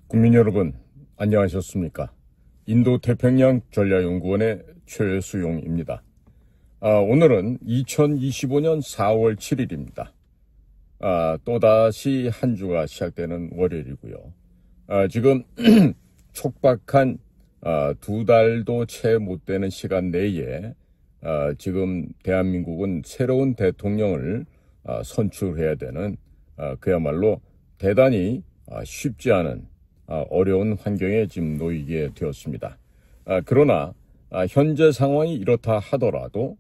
국민 여러분, 안녕하셨습니까? 인도태평양 전략연구원의 최수용입니다. 오늘은 2025년 4월 7일입니다. 또다시 한 주가 시작되는 월요일이고요. 지금 촉박한 2달도 채 못 되는 시간 내에 지금 대한민국은 새로운 대통령을 선출해야 되는 그야말로 대단히 쉽지 않은 어려운 환경에 지금 놓이게 되었습니다. 그러나 현재 상황이 이렇다 하더라도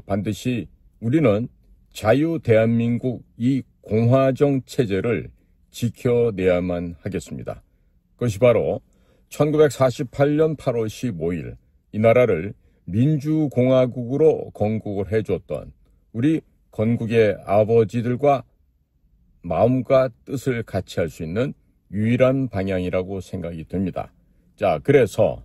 반드시 우리는 자유 대한민국 이 공화정 체제를 지켜내야만 하겠습니다. 그것이 바로 1948년 8월 15일 이 나라를 민주공화국으로 건국을 해줬던 우리 건국의 아버지들과 마음과 뜻을 같이 할 수 있는 유일한 방향이라고 생각이 듭니다. 자, 그래서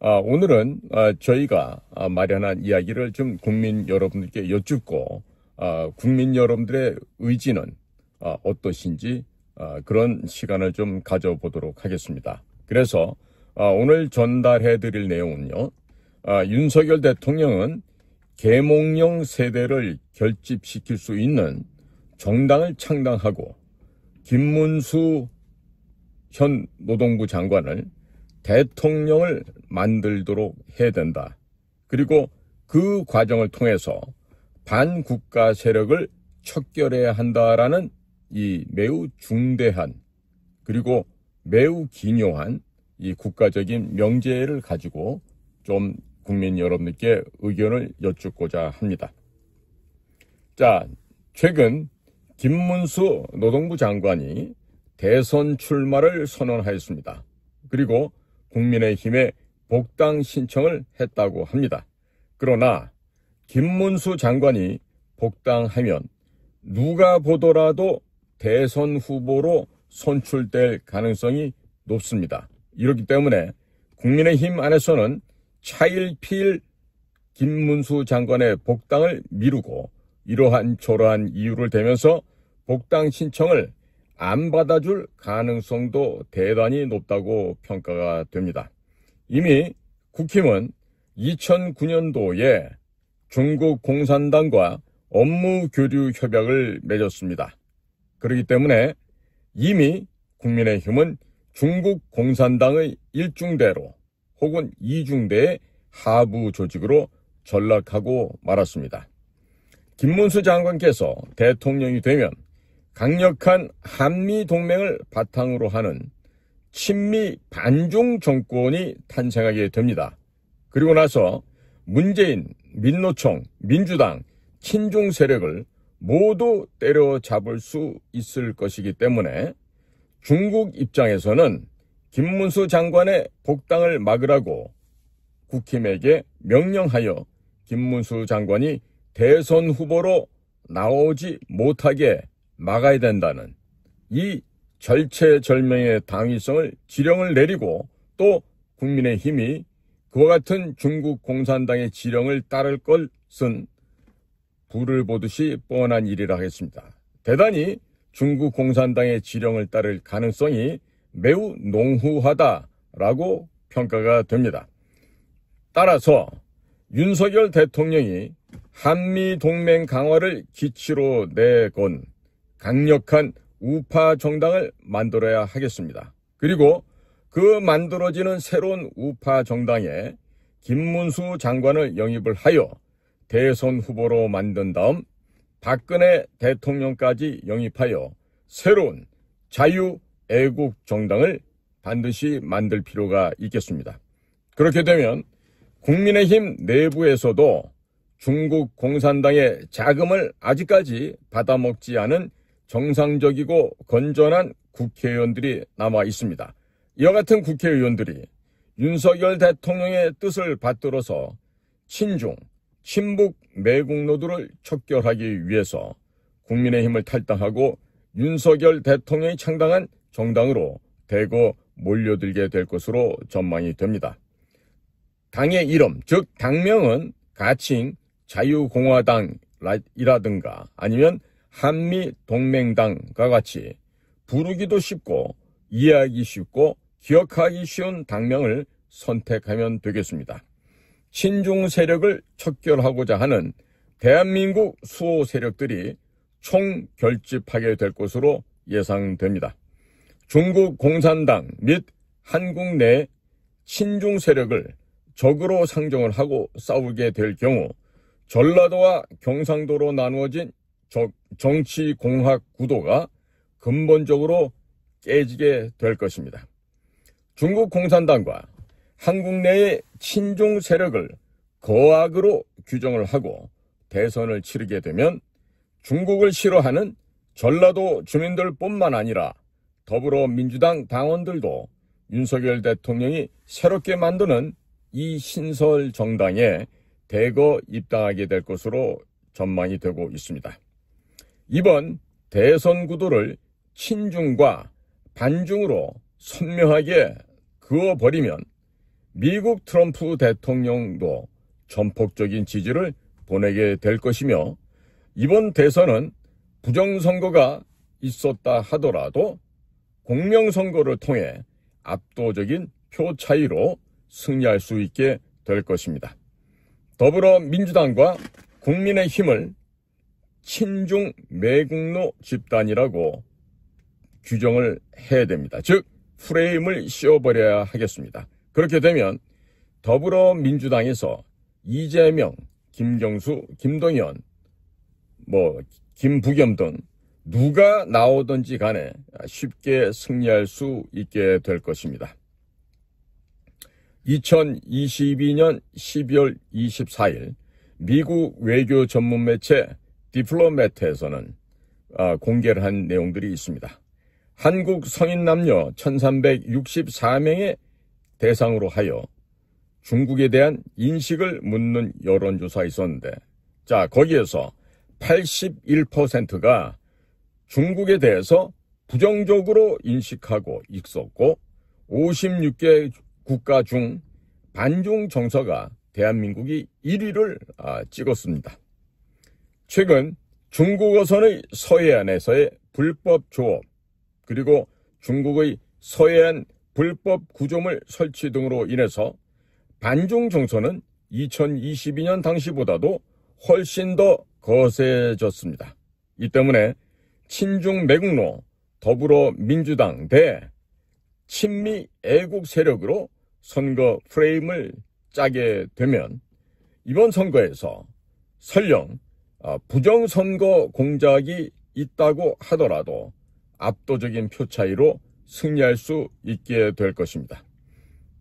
오늘은 저희가 마련한 이야기를 좀 국민 여러분들께 여쭙고 국민 여러분들의 의지는 어떠신지 그런 시간을 좀 가져보도록 하겠습니다. 그래서 오늘 전달해 드릴 내용은요. 윤석열 대통령은 계몽령 세대를 결집시킬 수 있는 정당을 창당하고 김문수 현 노동부 장관을 대통령을 만들도록 해야 된다. 그리고 그 과정을 통해서 반국가 세력을 척결해야 한다라는 이 매우 중대한 그리고 매우 기묘한 이 국가적인 명제를 가지고 좀 국민 여러분들께 의견을 여쭙고자 합니다. 자, 최근 김문수 노동부 장관이 대선 출마를 선언하였습니다. 그리고 국민의힘에 복당 신청을 했다고 합니다. 그러나 김문수 장관이 복당하면 누가 보더라도 대선 후보로 선출될 가능성이 높습니다. 이렇기 때문에 국민의힘 안에서는 차일피일 김문수 장관의 복당을 미루고 이러한 저러한 이유를 대면서 복당 신청을 안 받아줄 가능성도 대단히 높다고 평가가 됩니다. 이미 국힘은 2009년도에 중국 공산당과 업무 교류 협약을 맺었습니다. 그렇기 때문에 이미 국민의힘은 중국 공산당의 일중대로 혹은 이중대의 하부 조직으로 전락하고 말았습니다. 김문수 장관께서 대통령이 되면 강력한 한미 동맹을 바탕으로 하는 친미 반중 정권이 탄생하게 됩니다. 그리고 나서 문재인, 민노총, 민주당, 친중 세력을 모두 때려잡을 수 있을 것이기 때문에 중국 입장에서는 김문수 장관의 복당을 막으라고 국힘에게 명령하여 김문수 장관이 대선 후보로 나오지 못하게 막아야 된다는 이 절체절명의 당위성을 지령을 내리고 또 국민의힘이 그와 같은 중국 공산당의 지령을 따를 것은 불을 보듯이 뻔한 일이라 하겠습니다. 대단히 중국 공산당의 지령을 따를 가능성이 매우 농후하다라고 평가가 됩니다. 따라서 윤석열 대통령이 한미동맹 강화를 기치로 내건 강력한 우파 정당을 만들어야 하겠습니다. 그리고 그 만들어지는 새로운 우파 정당에 김문수 장관을 영입을 하여 대선 후보로 만든 다음 박근혜 대통령까지 영입하여 새로운 자유애국 정당을 반드시 만들 필요가 있겠습니다. 그렇게 되면 국민의힘 내부에서도 중국 공산당의 자금을 아직까지 받아먹지 않은 정상적이고 건전한 국회의원들이 남아 있습니다. 이와 같은 국회의원들이 윤석열 대통령의 뜻을 받들어서 친중, 친북 매국노들을 척결하기 위해서 국민의힘을 탈당하고 윤석열 대통령이 창당한 정당으로 대거 몰려들게 될 것으로 전망이 됩니다. 당의 이름, 즉 당명은 가칭 자유공화당이라든가 아니면 한미동맹당과 같이 부르기도 쉽고 이해하기 쉽고 기억하기 쉬운 당명을 선택하면 되겠습니다. 친중 세력을 척결하고자 하는 대한민국 수호 세력들이 총결집하게 될 것으로 예상됩니다. 중국 공산당 및 한국 내 친중 세력을 적으로 상정을 하고 싸우게 될 경우 전라도와 경상도로 나누어진 정치 공학 구도가 근본적으로 깨지게 될 것입니다. 중국 공산당과 한국 내의 친중 세력을 거악으로 규정을 하고 대선을 치르게 되면 중국을 싫어하는 전라도 주민들뿐만 아니라 더불어민주당 당원들도 윤석열 대통령이 새롭게 만드는 이 신설 정당에 대거 입당하게 될 것으로 전망이 되고 있습니다. 이번 대선 구도를 친중과 반중으로 선명하게 그어버리면 미국 트럼프 대통령도 전폭적인 지지를 보내게 될 것이며 이번 대선은 부정선거가 있었다 하더라도 공명선거를 통해 압도적인 표 차이로 승리할 수 있게 될 것입니다. 더불어민주당과 국민의힘을 친중 매국노 집단이라고 규정을 해야 됩니다. 즉 프레임을 씌워버려야 하겠습니다. 그렇게 되면 더불어민주당에서 이재명, 김경수, 김동연, 김부겸 등 누가 나오든지 간에 쉽게 승리할 수 있게 될 것입니다. 2022년 12월 24일 미국 외교 전문 매체 디플로매트에서는 공개를 한 내용들이 있습니다. 한국 성인 남녀 1364명의 대상으로 하여 중국에 대한 인식을 묻는 여론조사가 있었는데 거기에서 81%가 중국에 대해서 부정적으로 인식하고 있었고 56개 국가 중 반중 정서가 대한민국이 1위를 찍었습니다. 최근 중국어선의 서해안에서의 불법 조업 그리고 중국의 서해안 불법 구조물 설치 등으로 인해서 반중 정서는 2022년 당시보다도 훨씬 더 거세졌습니다. 이 때문에 친중 매국노 더불어민주당 대 친미 애국 세력으로 선거 프레임을 짜게 되면 이번 선거에서 설령 부정선거 공작이 있다고 하더라도 압도적인 표 차이로 승리할 수 있게 될 것입니다.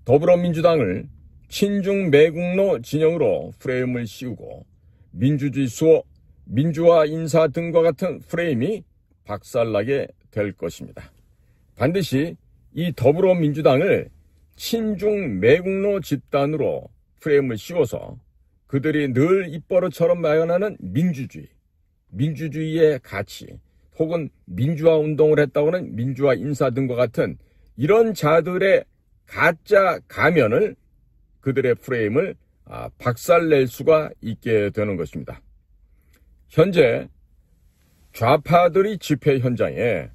더불어민주당을 친중 매국노 진영으로 프레임을 씌우고 민주주의 수호, 민주화 인사 등과 같은 프레임이 박살나게 될 것입니다. 반드시 이 더불어민주당을 친중 매국노 집단으로 프레임을 씌워서 그들이 늘 입버릇처럼 마련하는 민주주의의 가치 혹은 민주화 운동을 했다고 하는 민주화 인사 등과 같은 이런 자들의 가짜 가면을 그들의 프레임을 박살낼 수가 있게 되는 것입니다. 현재 좌파들이 집회 현장에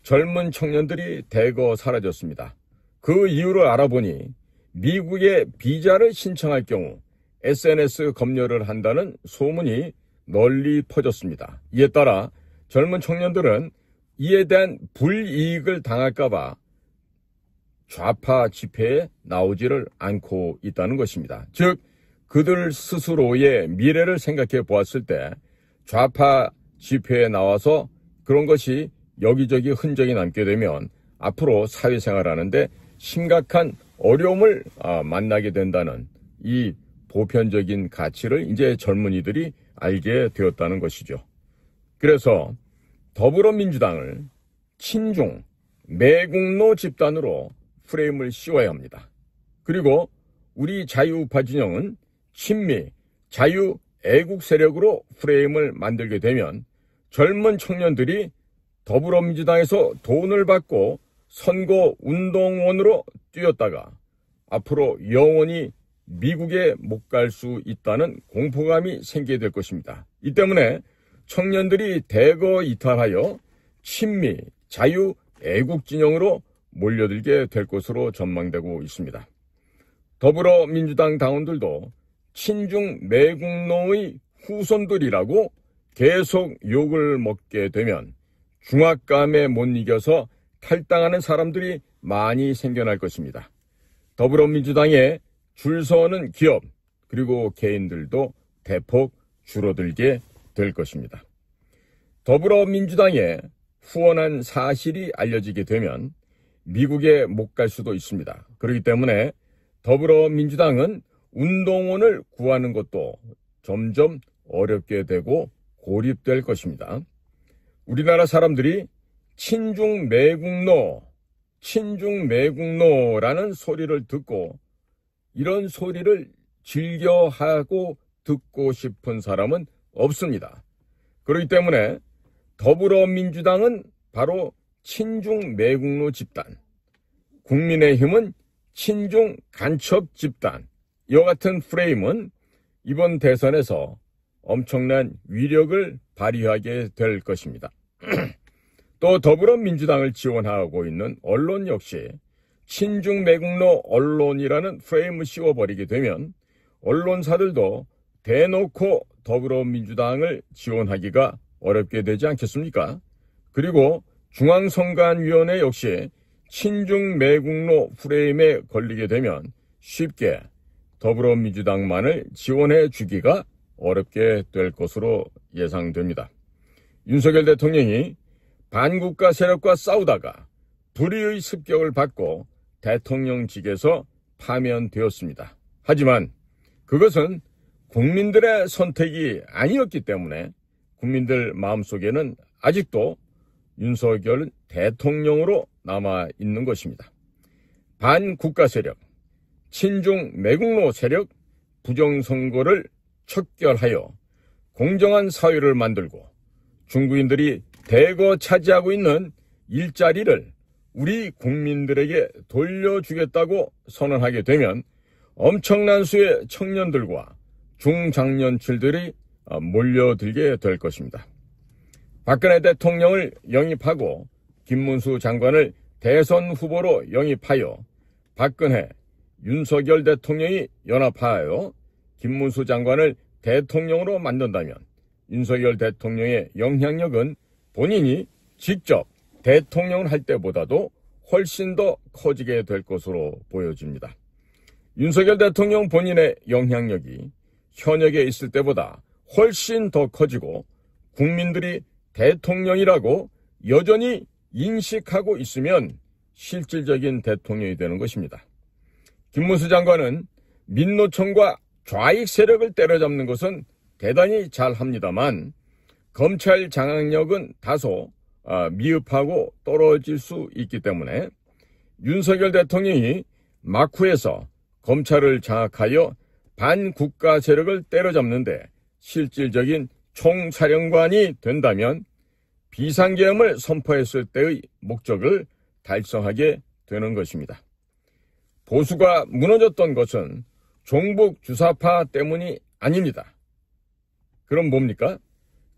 젊은 청년들이 대거 사라졌습니다. 그 이유를 알아보니 미국에 비자를 신청할 경우 SNS 검열을 한다는 소문이 널리 퍼졌습니다. 이에 따라 젊은 청년들은 이에 대한 불이익을 당할까봐 좌파 집회에 나오지를 않고 있다는 것입니다. 즉 그들 스스로의 미래를 생각해 보았을 때 좌파 집회에 나와서 그런 것이 여기저기 흔적이 남게 되면 앞으로 사회생활하는데 심각한 어려움을 만나게 된다는 이 보편적인 가치를 이제 젊은이들이 알게 되었다는 것이죠. 그래서 더불어민주당을 친중, 매국노 집단으로 프레임을 씌워야 합니다. 그리고 우리 자유우파 진영은 친미, 자유, 애국 세력으로 프레임을 만들게 되면 젊은 청년들이 더불어민주당에서 돈을 받고 선거 운동원으로 뛰었다가 앞으로 영원히 미국에 못 갈 수 있다는 공포감이 생기게 될 것입니다. 이 때문에 청년들이 대거 이탈하여 친미, 자유, 애국 진영으로 몰려들게 될 것으로 전망되고 있습니다. 더불어민주당 당원들도 친중 매국노의 후손들이라고 계속 욕을 먹게 되면 중압감에 못 이겨서 탈당하는 사람들이 많이 생겨날 것입니다. 더불어민주당에 줄 서는 기업 그리고 개인들도 대폭 줄어들게 될 것입니다. 더불어민주당에 후원한 사실이 알려지게 되면 미국에 못 갈 수도 있습니다. 그렇기 때문에 더불어민주당은 운동원을 구하는 것도 점점 어렵게 되고 고립될 것입니다. 우리나라 사람들이 친중 매국노라는 소리를 듣고 이런 소리를 즐겨하고 듣고 싶은 사람은 없습니다. 그렇기 때문에 더불어민주당은 바로 친중 매국노 집단, 국민의힘은 친중 간첩 집단, 이와 같은 프레임은 이번 대선에서 엄청난 위력을 발휘하게 될 것입니다. 또 더불어민주당을 지원하고 있는 언론 역시 친중 매국노 언론이라는 프레임을 씌워버리게 되면 언론사들도 대놓고 더불어민주당을 지원하기가 어렵게 되지 않겠습니까? 그리고 중앙선관위원회 역시 친중 매국노 프레임에 걸리게 되면 쉽게 더불어민주당만을 지원해 주기가 어렵게 될 것으로 예상됩니다. 윤석열 대통령이 반국가 세력과 싸우다가 불의의 습격을 받고 대통령직에서 파면되었습니다. 하지만 그것은 국민들의 선택이 아니었기 때문에 국민들 마음속에는 아직도 윤석열 대통령으로 남아 있는 것입니다. 반국가 세력, 친중 매국노 세력, 부정선거를 척결하여 공정한 사회를 만들고 중국인들이 대거 차지하고 있는 일자리를 우리 국민들에게 돌려주겠다고 선언하게 되면 엄청난 수의 청년들과 중장년층들이 몰려들게 될 것입니다. 박근혜 대통령을 영입하고 김문수 장관을 대선 후보로 영입하여 박근혜, 윤석열 대통령이 연합하여 김문수 장관을 대통령으로 만든다면 윤석열 대통령의 영향력은 본인이 직접 대통령을 할 때보다도 훨씬 더 커지게 될 것으로 보여집니다. 윤석열 대통령 본인의 영향력이 현역에 있을 때보다 훨씬 더 커지고 국민들이 대통령이라고 여전히 인식하고 있으면 실질적인 대통령이 되는 것입니다. 김문수 장관은 민노총과 좌익 세력을 때려잡는 것은 대단히 잘합니다만 검찰 장악력은 다소 미흡하고 떨어질 수 있기 때문에 윤석열 대통령이 막후에서 검찰을 장악하여 반국가 세력을 때려잡는데 실질적인 총사령관이 된다면 비상계엄을 선포했을 때의 목적을 달성하게 되는 것입니다. 보수가 무너졌던 것은 종북 주사파 때문이 아닙니다. 그럼 뭡니까?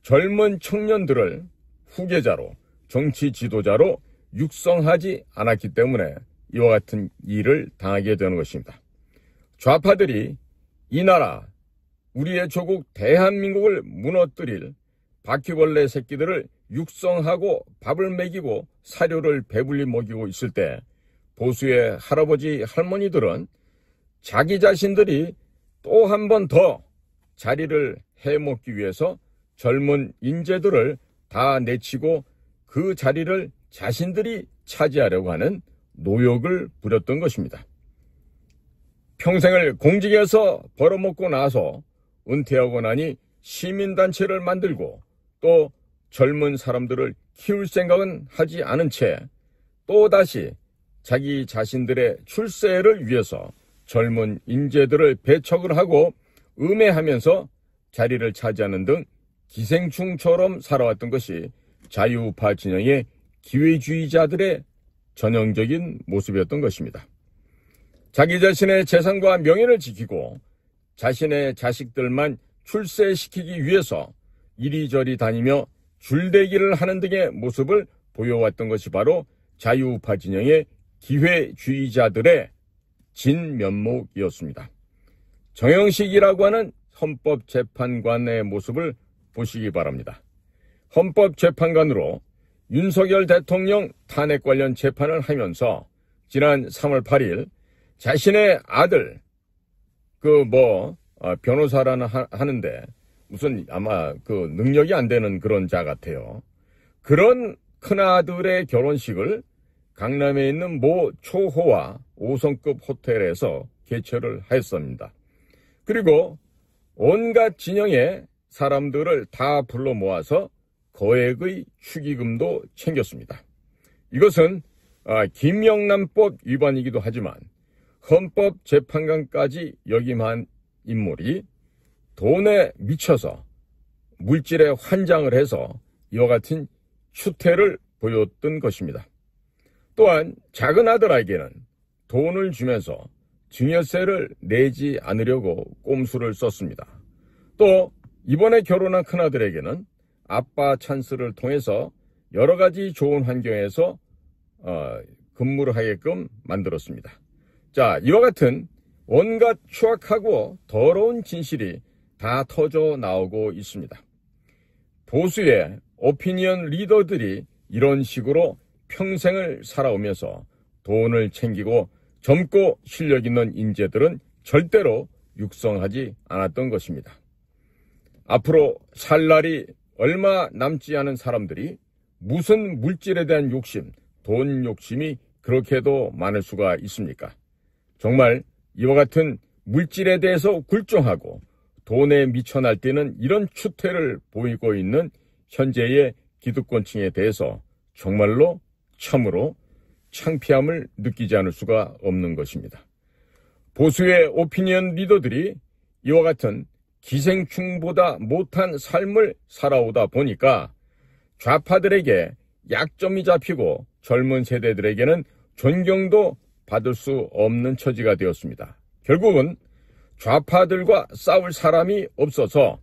젊은 청년들을 후계자로, 정치 지도자로 육성하지 않았기 때문에 이와 같은 일을 당하게 되는 것입니다. 좌파들이 이 나라, 우리의 조국 대한민국을 무너뜨릴 바퀴벌레 새끼들을 육성하고 밥을 먹이고 사료를 배불리 먹이고 있을 때 보수의 할아버지 할머니들은 자기 자신들이 또 한 번 더 자리를 해먹기 위해서 젊은 인재들을 다 내치고 그 자리를 자신들이 차지하려고 하는 노역을 부렸던 것입니다. 평생을 공직에서 벌어먹고 나서 은퇴하고 나니 시민단체를 만들고 또 젊은 사람들을 키울 생각은 하지 않은 채 또다시 자기 자신들의 출세를 위해서 젊은 인재들을 배척을 하고 음해하면서 자리를 차지하는 등 기생충처럼 살아왔던 것이 자유우파 진영의 기회주의자들의 전형적인 모습이었던 것입니다. 자기 자신의 재산과 명예를 지키고 자신의 자식들만 출세시키기 위해서 이리저리 다니며 줄대기를 하는 등의 모습을 보여왔던 것이 바로 자유우파 진영의 기회주의자들의 진면목이었습니다. 정영식이라고 하는 헌법재판관의 모습을 보시기 바랍니다. 헌법재판관으로 윤석열 대통령 탄핵 관련 재판을 하면서 지난 3월 8일 자신의 아들 변호사라는 하는데 무슨 아마 능력이 안 되는 그런 자 같아요. 그런 큰아들의 결혼식을 강남에 있는 모 초호화 5성급 호텔에서 개최를 하였습니다. 그리고 온갖 진영의 사람들을 다 불러 모아서 거액의 축의금도 챙겼습니다. 이것은 김영란법 위반이기도 하지만 헌법재판관까지 역임한 인물이 돈에 미쳐서 물질에 환장을 해서 이와 같은 추태를 보였던 것입니다. 또한 작은 아들에게는 돈을 주면서 증여세를 내지 않으려고 꼼수를 썼습니다. 또 이번에 결혼한 큰아들에게는 아빠 찬스를 통해서 여러 가지 좋은 환경에서 근무를 하게끔 만들었습니다. 자, 이와 같은 온갖 추악하고 더러운 진실이 다 터져 나오고 있습니다. 보수의 오피니언 리더들이 이런 식으로 평생을 살아오면서 돈을 챙기고 젊고 실력 있는 인재들은 절대로 육성하지 않았던 것입니다. 앞으로 살 날이 얼마 남지 않은 사람들이 무슨 물질에 대한 욕심, 돈 욕심이 그렇게도 많을 수가 있습니까? 정말 이와 같은 물질에 대해서 굴종하고 돈에 미쳐 날뛰는 이런 추태를 보이고 있는 현재의 기득권층에 대해서 정말로 참으로 창피함을 느끼지 않을 수가 없는 것입니다. 보수의 오피니언 리더들이 이와 같은 기생충보다 못한 삶을 살아오다 보니까 좌파들에게 약점이 잡히고 젊은 세대들에게는 존경도 받을 수 없는 처지가 되었습니다. 결국은 좌파들과 싸울 사람이 없어서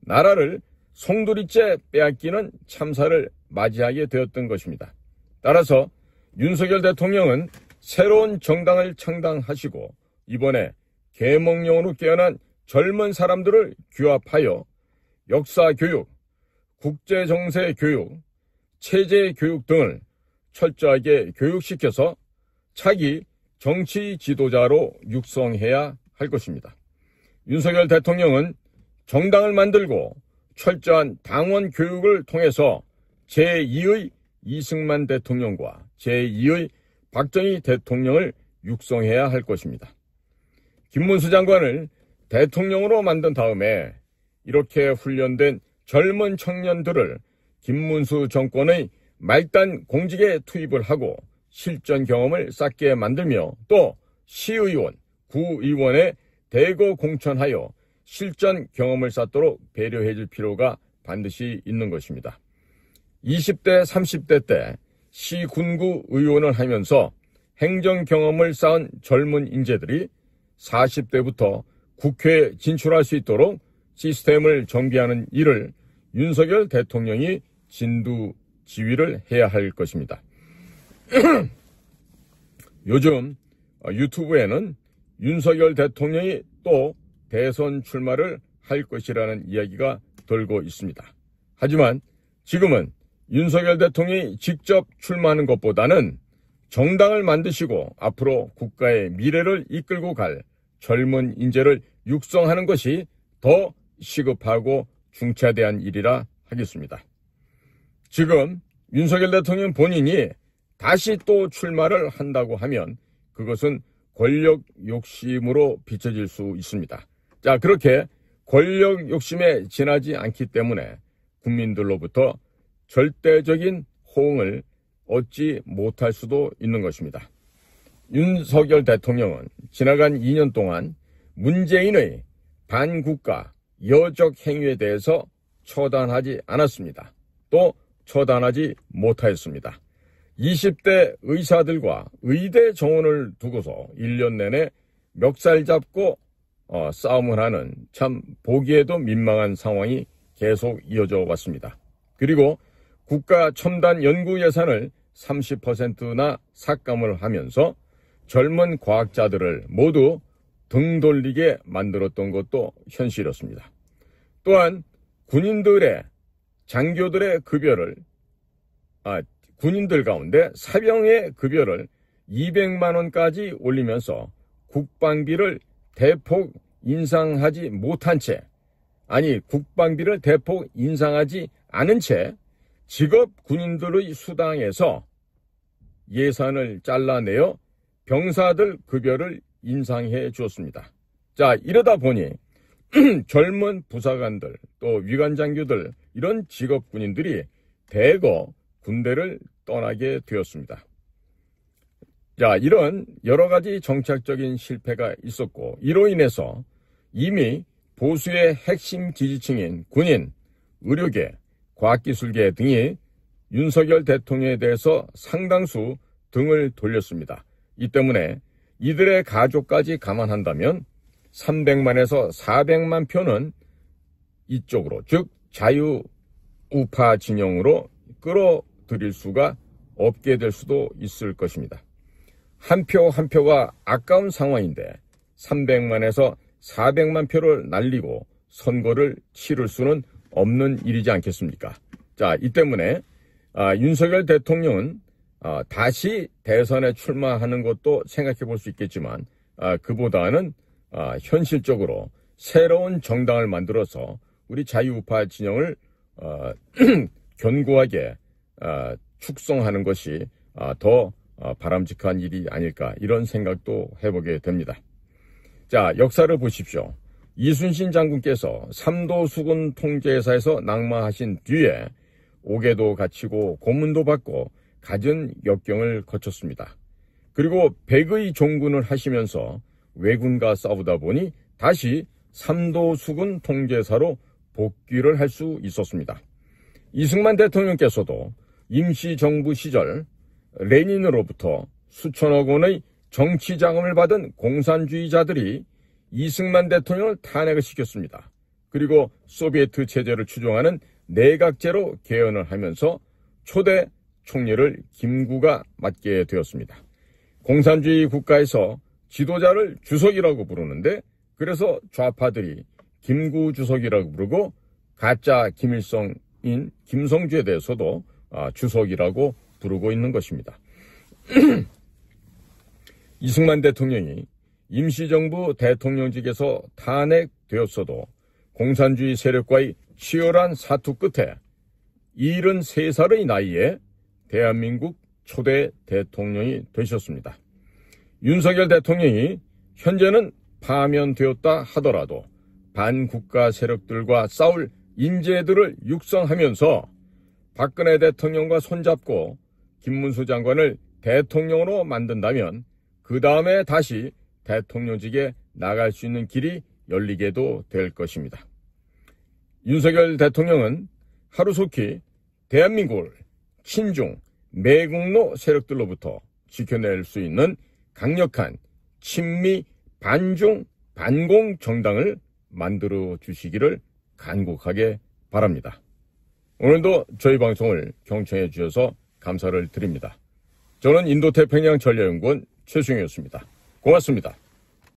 나라를 송두리째 빼앗기는 참사를 맞이하게 되었던 것입니다. 따라서 윤석열 대통령은 새로운 정당을 창당하시고 이번에 계몽령으로 깨어난 젊은 사람들을 규합하여 역사교육, 국제정세교육, 체제교육 등을 철저하게 교육시켜서 차기 정치 지도자로 육성해야 할 것입니다. 윤석열 대통령은 정당을 만들고 철저한 당원 교육을 통해서 제2의 이승만 대통령과 제2의 박정희 대통령을 육성해야 할 것입니다. 김문수 장관을 대통령으로 만든 다음에 이렇게 훈련된 젊은 청년들을 김문수 정권의 말단 공직에 투입을 하고 실전 경험을 쌓게 만들며 또 시의원, 구의원에 대거 공천하여 실전 경험을 쌓도록 배려해 줄 필요가 반드시 있는 것입니다. 20대, 30대 때 시군구 의원을 하면서 행정 경험을 쌓은 젊은 인재들이 40대부터 국회에 진출할 수 있도록 시스템을 정비하는 일을 윤석열 대통령이 진두지휘를 해야 할 것입니다. 요즘 유튜브에는 윤석열 대통령이 또 대선 출마를 할 것이라는 이야기가 돌고 있습니다. 하지만 지금은 윤석열 대통령이 직접 출마하는 것보다는 정당을 만드시고 앞으로 국가의 미래를 이끌고 갈 젊은 인재를 육성하는 것이 더 시급하고 중차대한 일이라 하겠습니다. 지금 윤석열 대통령 본인이 다시 또 출마를 한다고 하면 그것은 권력 욕심으로 비춰질 수 있습니다. 자, 그렇게 권력 욕심에 지나지 않기 때문에 국민들로부터 절대적인 호응을 얻지 못할 수도 있는 것입니다. 윤석열 대통령은 지나간 2년 동안 문재인의 반국가 여적 행위에 대해서 처단하지 않았습니다. 또 처단하지 못하였습니다. 20대 의사들과 의대 정원을 두고서 1년 내내 멱살 잡고 싸움을 하는 참 보기에도 민망한 상황이 계속 이어져 왔습니다. 그리고 국가 첨단 연구 예산을 30%나 삭감을 하면서 젊은 과학자들을 모두 등 돌리게 만들었던 것도 현실이었습니다. 또한 군인들의 장교들의 급여를 군인들 가운데 사병의 급여를 200만 원까지 올리면서 국방비를 대폭 인상하지 못한 채 국방비를 대폭 인상하지 않은 채 직업 군인들의 수당에서 예산을 잘라내어 병사들 급여를 인상해 주었습니다. 자, 이러다 보니 젊은 부사관들 또 위관장교들 이런 직업 군인들이 대거 군대를 떠나게 되었습니다. 자, 이런 여러 가지 정책적인 실패가 있었고 이로 인해서 이미 보수의 핵심 지지층인 군인, 의료계, 과학기술계 등이 윤석열 대통령에 대해서 상당수 등을 돌렸습니다. 이 때문에 이들의 가족까지 감안한다면 300만에서 400만 표는 이쪽으로, 즉 자유우파 진영으로 끌어들일 수가 없게 될 수도 있을 것입니다. 한 표 한 표가 아까운 상황인데 300만에서 400만 표를 날리고 선거를 치를 수는 없는 일이지 않겠습니까? 자, 이 때문에 윤석열 대통령은 다시 대선에 출마하는 것도 생각해 볼 수 있겠지만 그보다는 현실적으로 새로운 정당을 만들어서 우리 자유우파 진영을 견고하게 축성하는 것이 더 바람직한 일이 아닐까 이런 생각도 해보게 됩니다. 자, 역사를 보십시오. 이순신 장군께서 삼도수군 통제사에서 낙마하신 뒤에 옥에도 갇히고 고문도 받고 갖은 역경을 거쳤습니다. 그리고 백의 종군을 하시면서 왜군과 싸우다 보니 다시 삼도수군 통제사로 복귀를 할 수 있었습니다. 이승만 대통령께서도 임시정부 시절 레닌으로부터 수천억 원의 정치 자금을 받은 공산주의자들이 이승만 대통령을 탄핵을 시켰습니다. 그리고 소비에트 체제를 추종하는 내각제로 개헌을 하면서 초대 총리를 김구가 맡게 되었습니다. 공산주의 국가에서 지도자를 주석이라고 부르는데 그래서 좌파들이 김구 주석이라고 부르고 가짜 김일성인 김성주에 대해서도 주석이라고 부르고 있는 것입니다. 이승만 대통령이 임시정부 대통령직에서 탄핵되었어도 공산주의 세력과의 치열한 사투 끝에 73살의 나이에 대한민국 초대 대통령이 되셨습니다. 윤석열 대통령이 현재는 파면되었다 하더라도 반국가 세력들과 싸울 인재들을 육성하면서 박근혜 대통령과 손잡고 김문수 장관을 대통령으로 만든다면 그 다음에 다시 대통령직에 나갈 수 있는 길이 열리게도 될 것입니다. 윤석열 대통령은 하루속히 대한민국을 친중, 매국노 세력들로부터 지켜낼 수 있는 강력한 친미, 반중, 반공 정당을 만들어 주시기를 간곡하게 바랍니다. 오늘도 저희 방송을 경청해 주셔서 감사를 드립니다. 저는 인도태평양 전략연구원 최승효였습니다. 고맙습니다.